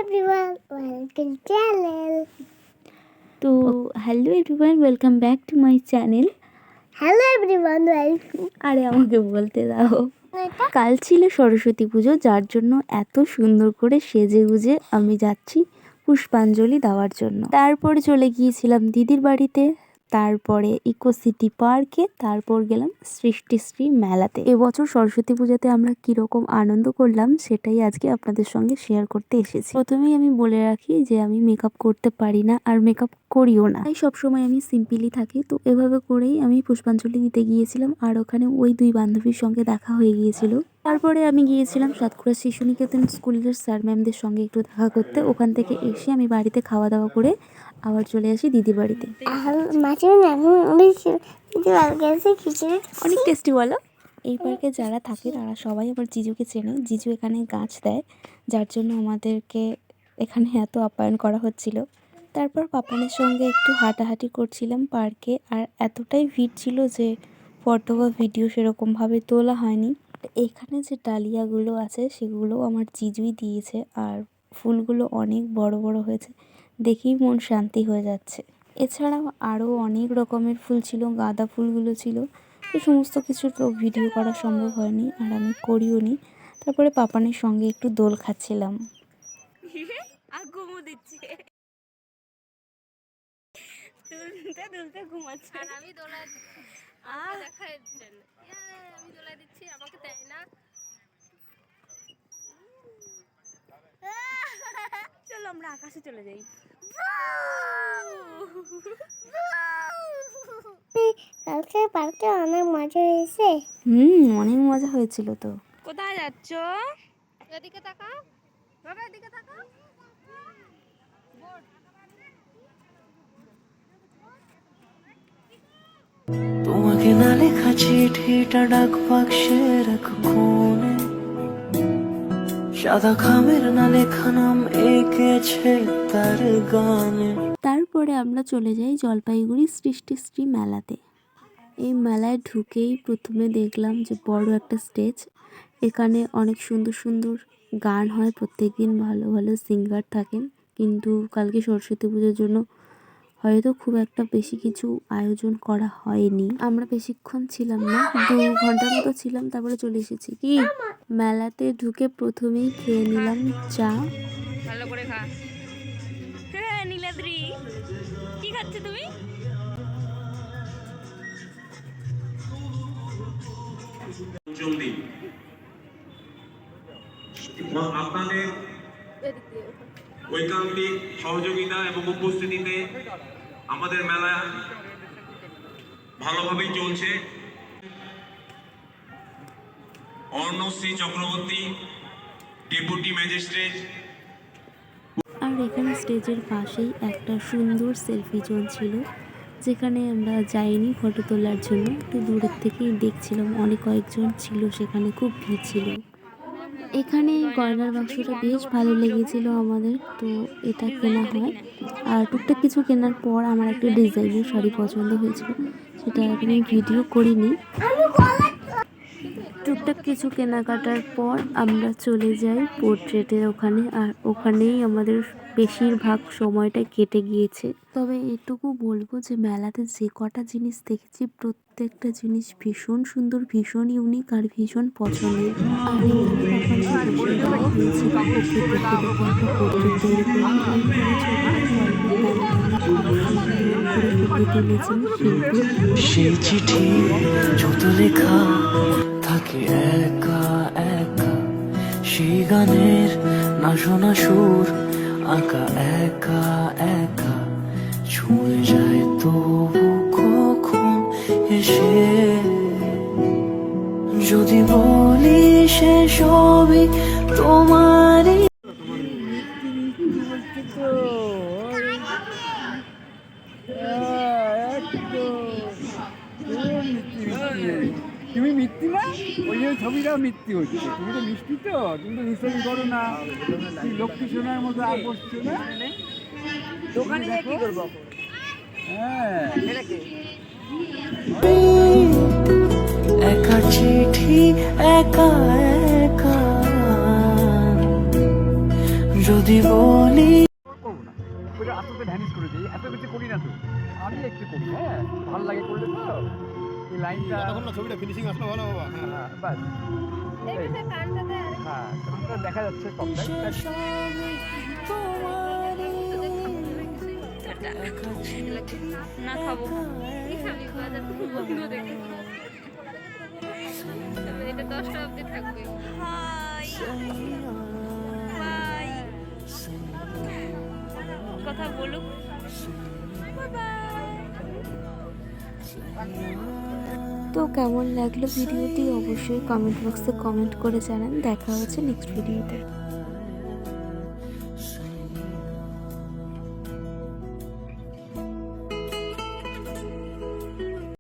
everyone, welcome channel. তো hello everyone, welcome back to my channel. Hello everyone, welcome. আরে আমাকে বলতে দাও। কাল ছিল সরস্বতী পুজো, যার জন্য এত সুন্দর করে সেজে গুজে আমি যাচ্ছি পুষ্পাঞ্জলি দেওয়ার জন্য। তারপরে চলে গিয়েছিলাম দিদির বাড়িতে, তারপরে ইকো সিটি পার্কে, তারপর গেলাম সৃষ্টিশ্রী মেলাতে। এবছর সরস্বতী পুজোতে আমরা কিরকম আনন্দ করলাম সেটাই আজকে আপনাদের সঙ্গে শেয়ার করতে এসেছি। প্রথমেই আমি বলে রাখি যে আমি মেকআপ করতে পারি না, আর মেকআপ করিও না, তাই সবসময় আমি সিম্পলি থাকি। তো এভাবে করেই আমি পুষ্পাঞ্জলি দিতে গিয়েছিলাম, আর ওখানে ওই দুই বান্ধবীর সঙ্গে দেখা হয়ে গিয়েছিল। তারপরে আমি গিয়েছিলাম সাতক্ষীরা শিশু নিকেতন স্কুলের স্যার ম্যামদের সঙ্গে একটু দেখা করতে। ওখান থেকে এসে আমি বাড়িতে খাওয়া দাওয়া করে আবার চলে আসি দিদির বাড়িতে। অনেক টেস্টি বলো। এই পার্কে যারা থাকে তারা সবাই আবার জিজুকে চেনে। জিজু এখানে গাছ দেয়, যার জন্য আমাদেরকে এখানে এত আপ্যায়ন করা হচ্ছিল। তারপর পাপানের সঙ্গে একটু হাঁটাহাঁটি করছিলাম পার্কে, আর এতটাই ভিড় ছিল যে ফটো বা ভিডিও সেরকমভাবে তোলা হয়নি। এখানে যে ডালিয়াগুলো আছে সেগুলো আমার জিজুই দিয়েছে, আর ফুলগুলো অনেক বড় বড় হয়েছে, দেখেই মন শান্তি হয়ে যাচ্ছে। এছাড়াও আরও অনেক রকমের ফুল ছিল, গাঁদা ফুলগুলো ছিল। এই সমস্ত কিছু তো ভিডিও করা সম্ভব হয়নি, আর আমি করিও নি। তারপরে পাপানের সঙ্গে একটু দোল খাচ্ছিলাম। দুলতে ঘুমাচ্ছে, আর আমি দোলায় দিচ্ছি। দেখাই দেন, আমি দোলায় দিচ্ছি, আমাকে দেয় না। চলো আমরা আকাশে চলে যাই। কালকে পার্কে অনেক মজা হয়েছে। অনেক মজা হয়েছিল। তো কোথায় যাচ্ছ? এদিকে তাকাও বাবা, এদিকে তাকাও। তোমাকে না লেখা চিঠিটা ডাক বাক্সের এক কোণে, সাদা খামের না লেখা নাম এঁকেছে তার গানে। তারপরে আমরা চলে যাই জলপাইগুড়ি সৃষ্টিশ্রী মেলাতে। এই মেলায় ঢুকেই প্রথমে দেখলাম যে বড় একটা স্টেজ। এখানে অনেক সুন্দর সুন্দর গান হয়, প্রত্যেকদিন ভালো ভালো সিঙ্গার থাকেন, কিন্তু কালকে সরস্বতী পুজোর জন্য হয়তো খুব একটা বেশি কিছু আয়োজন করা হয়নি। আমরা বেশিক্ষণ ছিলাম না, 2 ঘন্টার মতো ছিলাম, তারপরে চলে এসেছি। কি মেলাতে ঢুকে প্রথমেই খেয়ে নিলাম চা। ভালো করে খা। হ্যাঁ নীলাদ্রি, কি খাচ্ছ তুমি? আপনাদের ঐকান্তিক সহযোগিতা এবং উপস্থিতিতে আমাদের মেলা ভালোভাবেই চলছে। অর্ণশ্রী চক্রবর্তী, ডেপুটি ম্যাজিস্ট্রেট। আর এখানে স্টেজের পাশেই একটা সুন্দর সেলফি জোন ছিল, যেখানে আমরা যাইনি ফটো তোলার জন্য, একটু দূরের থেকেই দেখছিলাম। অনেক কয়েকজন ছিল সেখানে, খুব ভিড় ছিল। এখানে গয়নার বাক্সটা বেশ ভালো লেগেছিল আমাদের, তো এটা কেনা হয়। আর টুকটাক কিছু কেনার পর আমার একটা ডিজাইনের শাড়ি পছন্দ হয়েছিল, সেটা আমি ভিডিও করিনি। টুকটাক কিছু কেনাকাটার পর আমরা চলে যাই পোর্ট্রেটের ওখানে, আর ওখানেই আমাদের বেশিরভাগ সময়টা কেটে গিয়েছে। তবে এটুকু বলবো যে মেলাতে যে কটা জিনিস দেখেছি প্রত্যেকটা জিনিস ভীষণ সুন্দর, ভীষণ ইউনিক, আর ভীষণ পছন্দের। আর সেই চিঠি যত লেখা থাকে একা একা, সেই গানের না শোনা সুর আঁকা একা একা, ছুঁয়ে যায় তবু কখন এসে। যদি বলি সে সবই তোমারই। তুমি মিথ্যি না, ওই যে ছবিটাও মিথ্যি হচ্ছে। তুমি তো মিষ্টি, তো তুমি তো মিষ্টি করো না, তুমি লক্ষ্মী সোনার মতো আর বসছো না দোকানে কি করবো। হ্যাঁ, একা চিঠি একা একা, যদি বলি করবো না, ওইটা আস্তে আস্তে ভ্যানিশ করে দিই, এত কিছু করি না তো, আমি একটু করি, হ্যাঁ ভালো লাগে করলে তো এই লাইনটা তখন না ছবিটা ফিনিশিং আসলো ভালো বাবা। হ্যাঁ বাস হ্যাঁ কানটা দেখা যাচ্ছে কমটাই না খাবো এটা 10টা অবধি থাকবে। বাই কথা বলুক। তো কেমন লাগলো ভিডিওটি অবশ্যই কমেন্ট বক্সে কমেন্ট করে জানান। দেখা হচ্ছে নেক্সট ভিডিওতে।